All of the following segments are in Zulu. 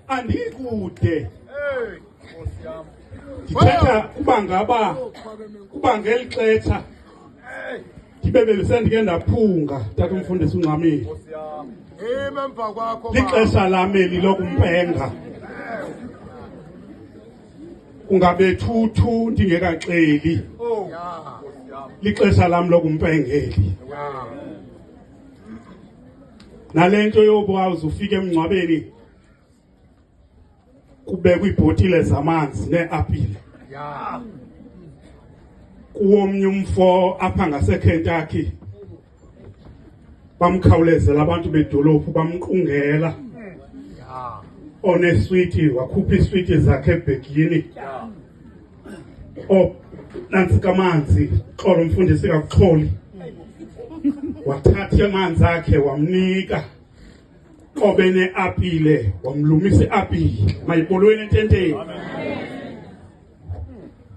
andikude ndithetha kuba ngaba kuba ngeli xesha ndibe besendike ndaphunga tata umfundisi uNcamile emva kwakho lixesha lami lokumpenga ungabethuthu ndingekaxeli lixesha lami lokumpengeli nalento yobwazi ufike emngcwabeni kubekwa ibhotile zamanzi neapile kuwomnye umfo apha ngaseKentucky bamkhawulezela abantu bedolophu bamqungela oneswiti wakhupha iswiti zakhe ebhegini nantsika amanzi xolo umfundisi kakuxholi wathatha amanzi akhe wamnika qobe neapile wamlumisa iapile mayibolweni ententeni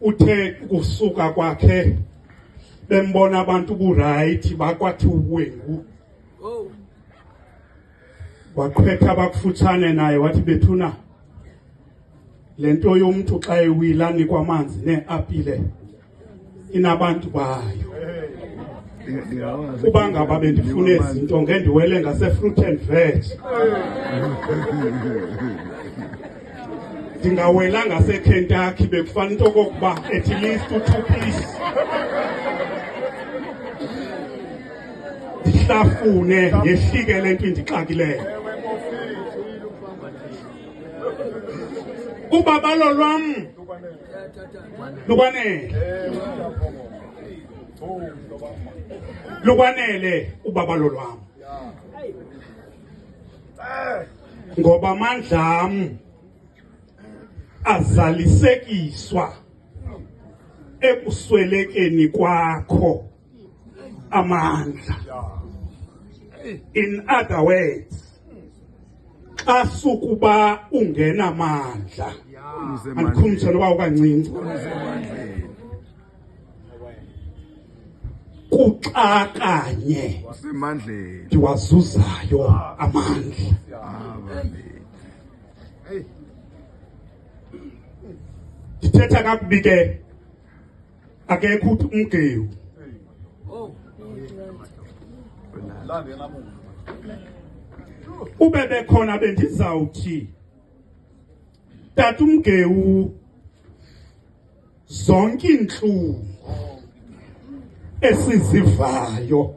uthe kusuka kwakhe bembona abantu kuright bakwathi uwengu waqhwetha abakufutshane naye wathi bethuna lento yomuntu xa ewila nikwa amanzi neapile inabantu bayo kuba ngaba bendifuna izinto ngendiwele ngase-fruit and veg ndingawela ngaseKentucky bekufana into kokuba at least u-2 piece ndihlafune yehlike le nto indixakileyo ubabalo lwam lukwanele ubabalo lwam ngoba amandla am azalisekiswa ekuswelekeni kwakho amandla. In other words, xa sukuba ungena amandla andikhumbuze noba ukancinci kuxakanye ndiwazuzayo amandla. Ndithetha kakubi ke akekho umgewu ube bekhona bendizawuthi tata umgewu zonke inhlungu esizivayo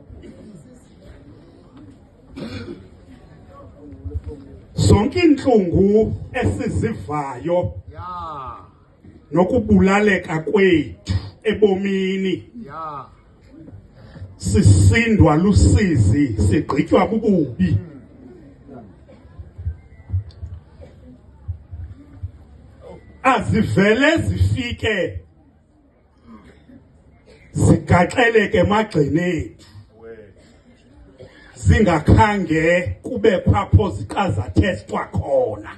zonke inhlungu esizivayo nokubulaleka kwethu ebomini sisindwa lusizi sigqitywa bububi azivele zifike zigaxeleke emagxeni ethu zingakhange kube khapho zikazatestwa khona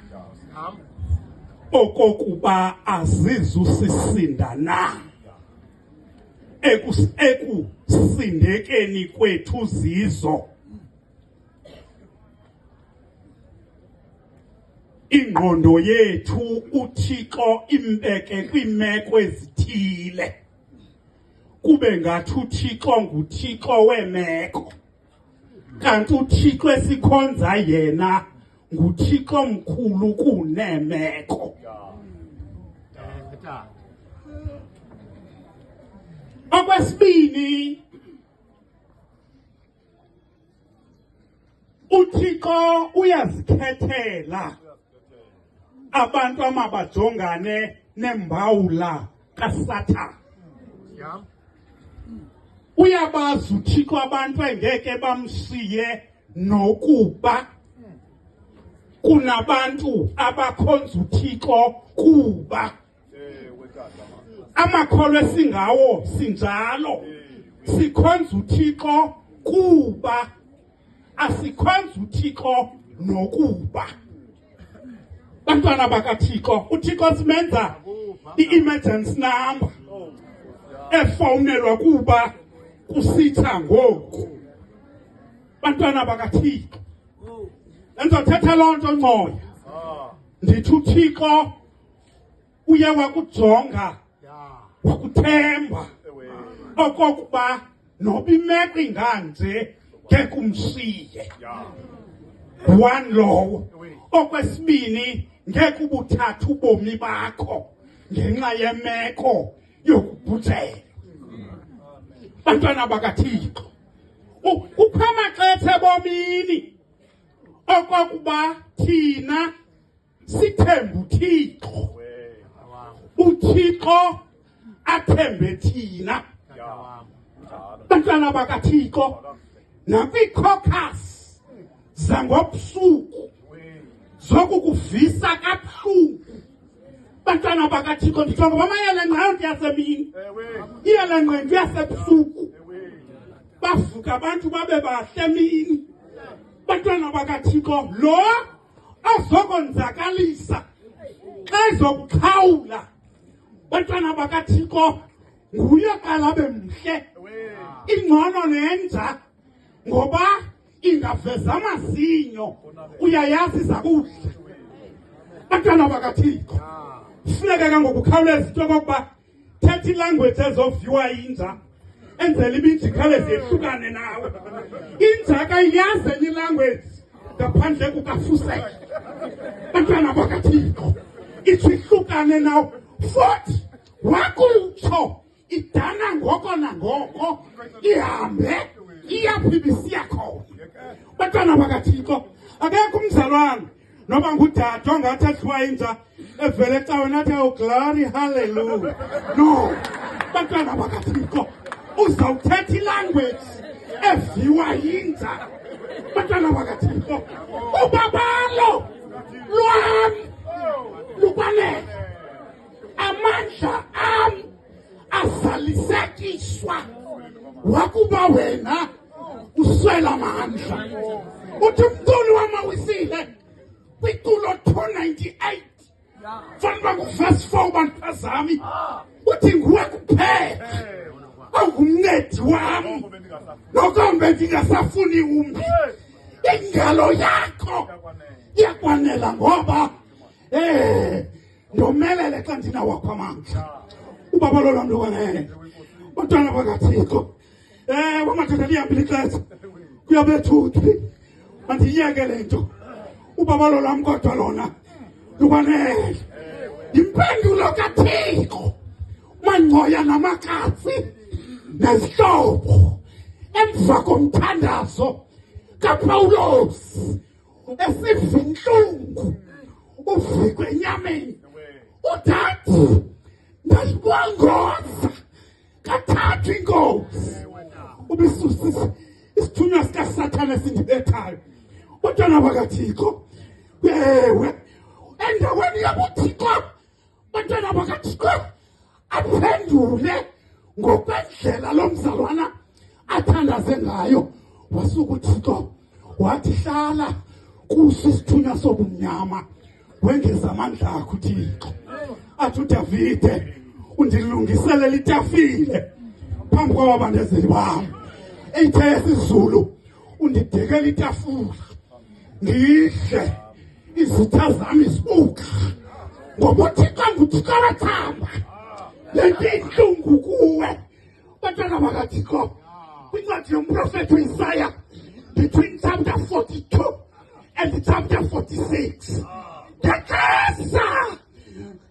okokuba azizusisinda na ekusindekeni kwethu zizo. Ingqondo yethu uThixo imbeke kwiimeko ezithile kube ngathi uThixo nguThixo weemeko, kanti uThixo esikhonza yena nguThixo mkhulu kuneemeko. Okwesibini, uThixo uyazikhethela abantu amabajongane nembawula kaSathane. Uyabazi uThixo abantu engeke bamshiye nokuba kunabantu abakhonza uThixo kuba. Amakholwa esingawo sinjalo, sikhonza uThixo kuba, asikhonza uThixo nokuba. Bantwana bakaThixo, uThixo simenza i-emergency number efowunelwa kuba kusitha ngoku. Bantwana bakaThixo, ndizothetha loo nto Ngcoya, ndithi uThixo uye wakujonga wakuthemba okokuba noba imeko inganje ngeke umshiye. One lowo. Okwesibini, ngeke ubuthatha ubomi bakho ngenxa yemeko yokubhujela. Bantwana bakaThixo, kukho amaxesha ebomini okokuba thina sithembe uThixo, uThixo athembe thina. Bantwana bakaThixo, nakwiikhokasi zangobusuku zokukuvisa kabuhlungu. Bantwana bakaThixo, nditsho ngoba amayelenqantu yasemini, iyelenqantu yasebusuku, bavuka abantu babe bahle emini. Bantwana bakaThixo, lo azokonzakalisa xa ezokuqhawula, bantwana bakaThixo, nguye qala bemhle. Ingcono nenja ngoba ingaveza amazinyo, uyayazi zakudla. Bantwana bakaThixo, funeke ke ngokukhawuleza into yokokuba thetha ilanguage ezoviwa yinja enzela ibinja ikhawuleze yehlukane nawe. Inja kayazi enye ilanguage ngaphandle kukafusela. Bantwana bakaThixo, ithi ihlukane nawe futhi wakutsho idana ngoko nangoko ihambe iyaphi bisiya khona. Bantwana bakaThixo, akekho umzalwane noba ngudade ongathi adliwa inja evele ecawe nathi oh glory hallelujah. No, bantwana bakaThixo, uzawuthetha ilanguage eviwa yinja. Bantwana bakaThixo, ubabalo lwami lukwanele, amandla am azalisekiswa wakuba wena uswela amandla. Uthi umculi wamawisile kwiculo 298 fanele nguvesi 4 bantu bazami, uthi nguwe kuphela ongumncedi wami nokombe ndingasafuni umbi. Ingalo yakho iyakwanela ngoba ndomelele xa ndinawakho amandla. Ubaba lo lwam lukwanele. Bantwana bakaThixo, wamadoda lihambile ixesha kuyabethuthi mandiyeke le nto. Ubaba lo lwam kodwa lona lukwanele. Impendulo kaThixo uMangcoya namakatsi nezihlobo emva komthandazo kaPawulos esiva inhlungu uvikwe enyameni. Udathi ndayibongoza kathathu inkosi ubisusa isithunywa sikaSathane esindibethayo. Bantwana bakaThixo, ewe endaweni yobuThixo, bantwana bakaThixo, aphendule ngokwendlela lo mzalwana athandaze ngayo wasuka uThixo wathi hlala kuso isithunywa sobumnyama wengeza amandla akho uThixo. Athi uDavide undilungiselela itafile phambi kwabandezeli bami. Ethe isiZulu undidekela itafula ngidle izitha zami zibuka ngoba uThixo nguThixo wathamba. Lento inhlungu kuwe bantwana bakaThixo. Kwincwadi yomprofethi Isaiah between chapter 42 and chapter 46 ngexesha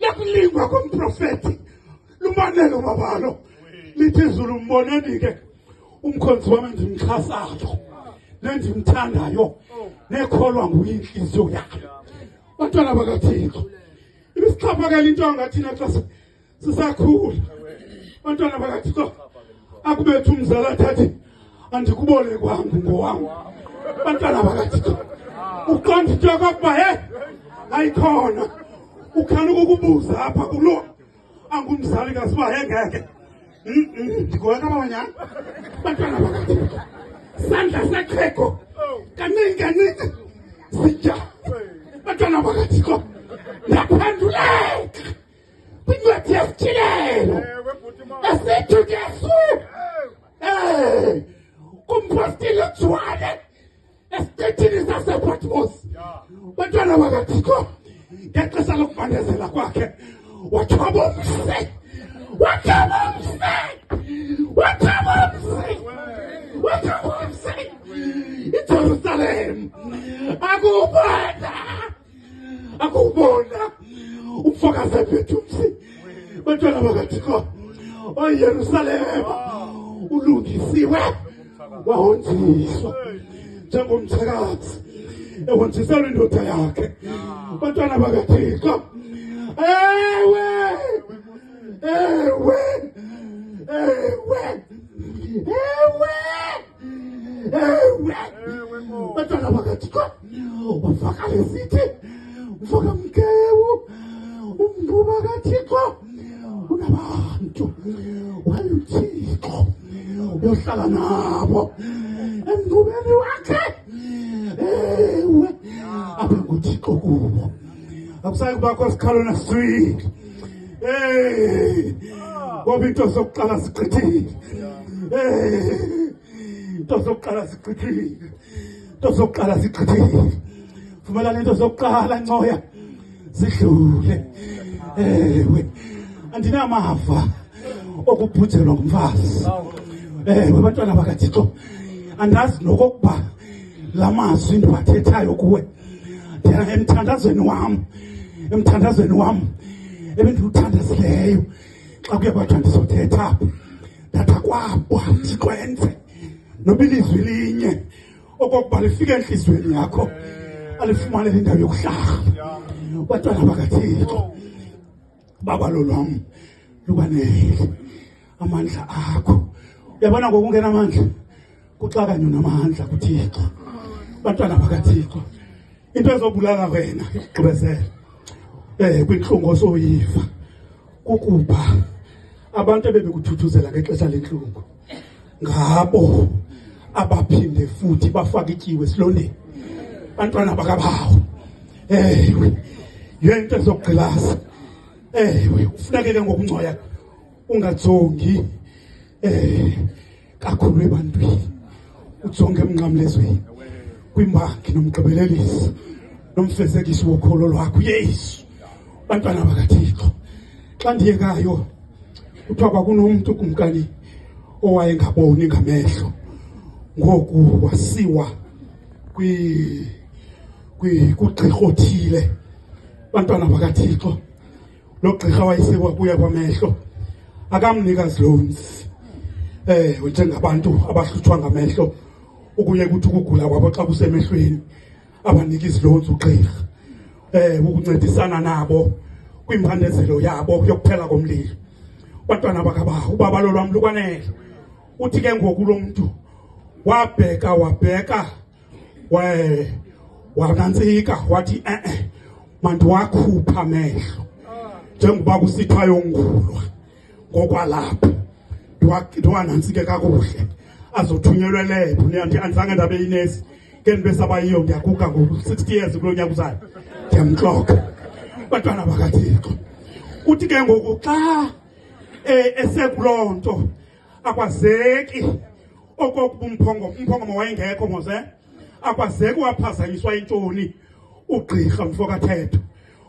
lokulingwa komprofethi lumanelo babalo lithi izulu mboneni-ke umkhonzi wami endimxhasayo nendimthandayo nekholwa nguye inhliziyo yakhe. Bantwana bakaThixo, ibisixhaphakela into angathina xa sisakhula. Bantwana bakaThixo, akubethu umzala athathi andikubole kwangu ngowami. Bantwana bakaThixo, uqonda into yokokuba ayikhona ukhana ukukubuza apha kulo angumzali kasiba ngeke ndikuweka abanyana. Bantwana bakaThixo, sandla seqhego kaningi sitya. Bantwana bakaThixo, ndaphenduleka kwincwadi yesithilelo esithi uJesu kumpostile uJohane esiqithini sasePatmos. Bantwana bakaThixo, ngexesha lokubandezela kwakhe wathwaba umse iJerusalem akubona umfakazi ephethe umsi. Bantwana bakaThixo, oYerusalem ulungisiwe wahonjiswa njengomthakazi ehonjiselwe indoda yakhe. Bantwana bakaThixo, bantwana bakaThixo, wafaka lesithi ufaka mkewu umnquba kaThixo unabantu waluThixo uyohlala nabo emnqubeni wakhe. Abe nguThixo kubo, akusayi kubakho sikhalo naswile. Ngoba into zokuqala siqithile. Into zokuqala siqithile. Vumelana into zokuqala Ncoya zidlule. Andinamava okubhujelwa ngumfazi. Bantwana bakaThixo, andazi nokokuba la mazwi ndiwathethayo kuwe emthandazweni wam ebendiwuthandazileyo xa kuye kwathiwa ndizothetha ndatha kwabo ndikwenze noba ilizwi linye okokuba lifike entliziyweni yakho alifumanele indawo yokuhlala. Bantwana bakaThixo, babalo lwam lukwanele amandla akho. Uyabona ngokungena amandla kuxakanywa namandla kuThixo. Bantwana bakaThixo, into ezobulala wena ikugqibezela kwintlungu osoyiva kukuba abantu ebebekuthuthuzela ngexesha lentlungu ngabo abaphinde futhi bafake ityiwe esilondeni. Bantwana bakabawo, yento ezokugqilaza. Kufuneke ke ngokuncoya ungajongi kakhulu ebantwini, ujonge emnqamlezweni kwimbangi nomgqibelelisi nomfezekisi wokholo lwakho uYesu. Bantwana bakaThixo, xa ndiyekayo kuthiwa kwakunomntu kumkani owayengaboni ngamehlo, ngoku wasiwa kugqirha othile. Bantwana bakaThixo, lo gqirha wayesikwa kuya kwamehlo akamnika zilonzi njengabantu abahlutshwa ngamehlo ukuye kuthi ukugula kwabo xa kusemehlweni abanika izilonzi ugqirha ukuncedisana nabo kwimphandezelo yabo yokuphela komlilo. Bantwana bakabawo, ubaba lolwam lukwanele. Uthi ke ngoku lo mntu wabheka wanantsika wathi mandiwakhupha amehlo njengoba kusithiwa yongulwa ngokwalapha ndiwanantsike kakuhle azothunyelwe lebhu nyanti andizange ndabe yinesi ke ndibesaba yiyo ndiyaguga ngo-60 years kulo nyaka uzayo ndiyamxoka bantwana bakaThixo. Uthi ke ngoku xa esekuloo nto akwazeki okokuba umphongomo wayengekho moze akwazeki waphazanyiswa intoni ugqirha mfokathetho,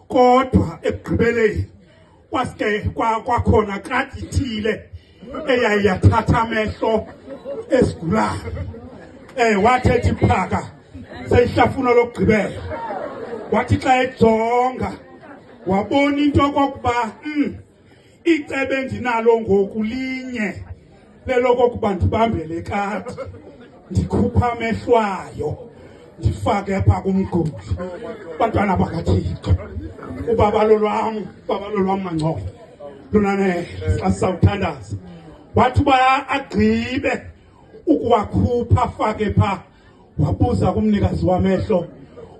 kodwa ekugqibeleni kwasike kwakhona kati ithile eyayathatha amehlo esigulayo wathetha iphaka seyihlafuna lokugqibela, wathi xa ejonga wabona into okokuba icebe endinalo ngoku linye lelokokuba ndibambele kati ndikhupha amehlwayo ndifake apha kumguli. Bantwana bakaThixo, ubabalo lwam Mangcobo lunane xa sawuthandaza wathi uba agqibe ukuwakhupha afake pha, wabuza kumnikazi wamehlo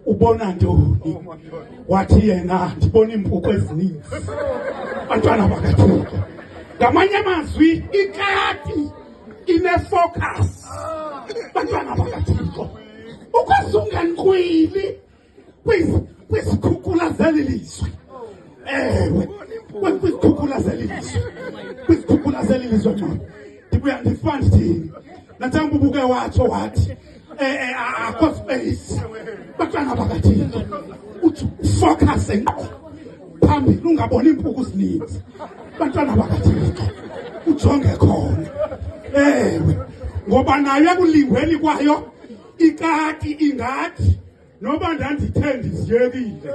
ubona ntoni? Wathi yena ndibona iimpuku ezininzi. Bantwana bakaThixo, ngamanye amazwi ikati ine-focus. Bantwana bakaThixo, ukwazi unganqwili kwizikhukhula zeli lizwe. Ewe, kwizikhukhula zeli lizwe, kwizikhukhula zeli lizwe ngcono ndibuya ndifa ndithini nanjengoba ubuke watsho wathi akho space. Bantwana bakaThixo, uthi focus ngqo phambili ungaboni iimpuku zininzi. Bantwana bakaThixo, ujonge khona. Ewe, ngoba nayo ekulingweni kwayo ikati ingathi noba ndandithe ndiziyekile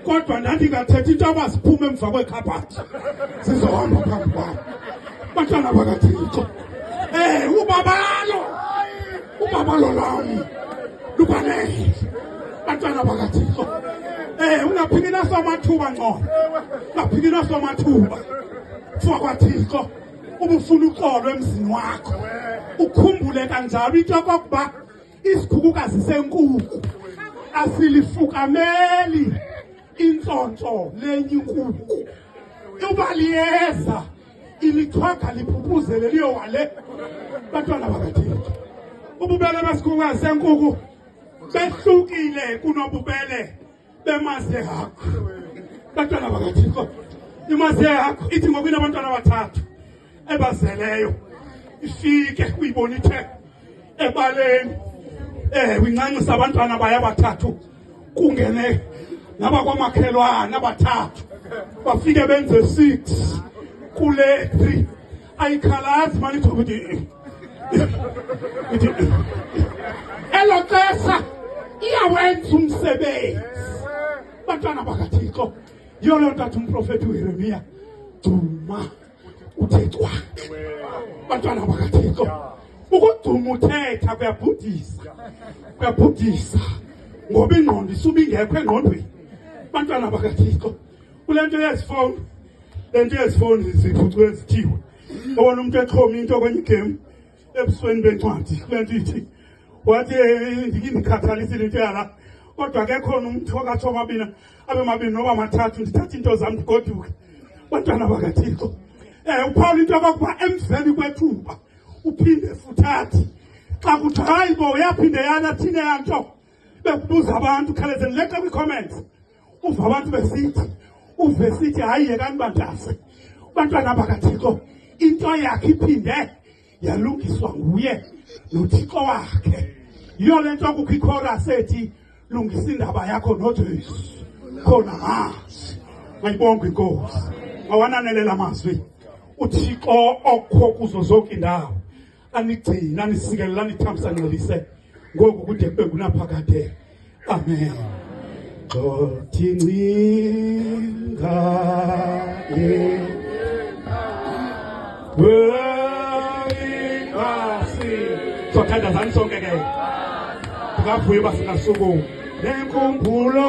kodwa ndandingathethi into yoba ziphume emva kwekhabhathi zizohamba phambi kwam. Bantwana bakaThixo, ubabalo lwam lukwanele. Bantwana bakaThixo, ungaphiki nasomathuba ngcono, ungaphiki nasomathuba fakwaThixo ubufuna uxolo emzini wakho, ukhumbule kanjalo into yokokuba isikhukukazi senkuku asilifukameli intsontso lenye inkuku. Uba liyeza ilithwaga liphuphuzele liyowale. Bantwana bakaThixo, ububele besikhukukazi senkuku behlukile kunobubele bemazi yakho. Bantwana bakaThixo, imazi yakho ithi ngoku inabantwana abathathu ebazeleyo ifike uyibona ithe ebaleni wincancisa abantwana baye abathathu kungene nabakwamakhelwane abathathu bafike benze 6 kule 3 ayikhalazi mani ukuthi elo xesha iyawenza umsebenzi. Bantwana bakaThixo, yiyo loo nto athi umprofethi uYeremiya duma uthe cwaka. Bantwana bakaThixo, ukuduma uthetha kuyabhudisa ngoba ingqondo isuba ingekho engqondweni. Bantwana bakaThixo, kule nto yezifowuni, le nto yezifowuni ziphucuke zithiwe obona umuntu exhoma into kwenye igame ebusweni bencwadi, kule nto ithi wathi ndikindikhathalisile into yala kodwa ke khona umuntu okatsho abe mabini noba mathathu ndithatha into zam ndigoduke. Bantwana bakaThixo, uphawula into yokokuba emveni kwethuba uphinde futhi athi xa kuthi hayi bo yaphinde yana thine yanto bekubuza abantu khalezeni leqa kwi-comments uva abantu besithi hayi yekani bantase. Bantwana bakaThixo, into yakhe iphinde yalungiswa nguye noThixo wakhe. Yiyo le nto kukho ichorus ethi lungisa indaba yakho noJesu khona manje. Mayibonge inkosi, mawananele la mazwi. uThixo okho kuzo zonke indawo anigcina anisikelela anithamsancelise ngoku kude kube kunaphakade. Amen. Sothandazani sonke ke ngavuye basingasuku nenkumbulo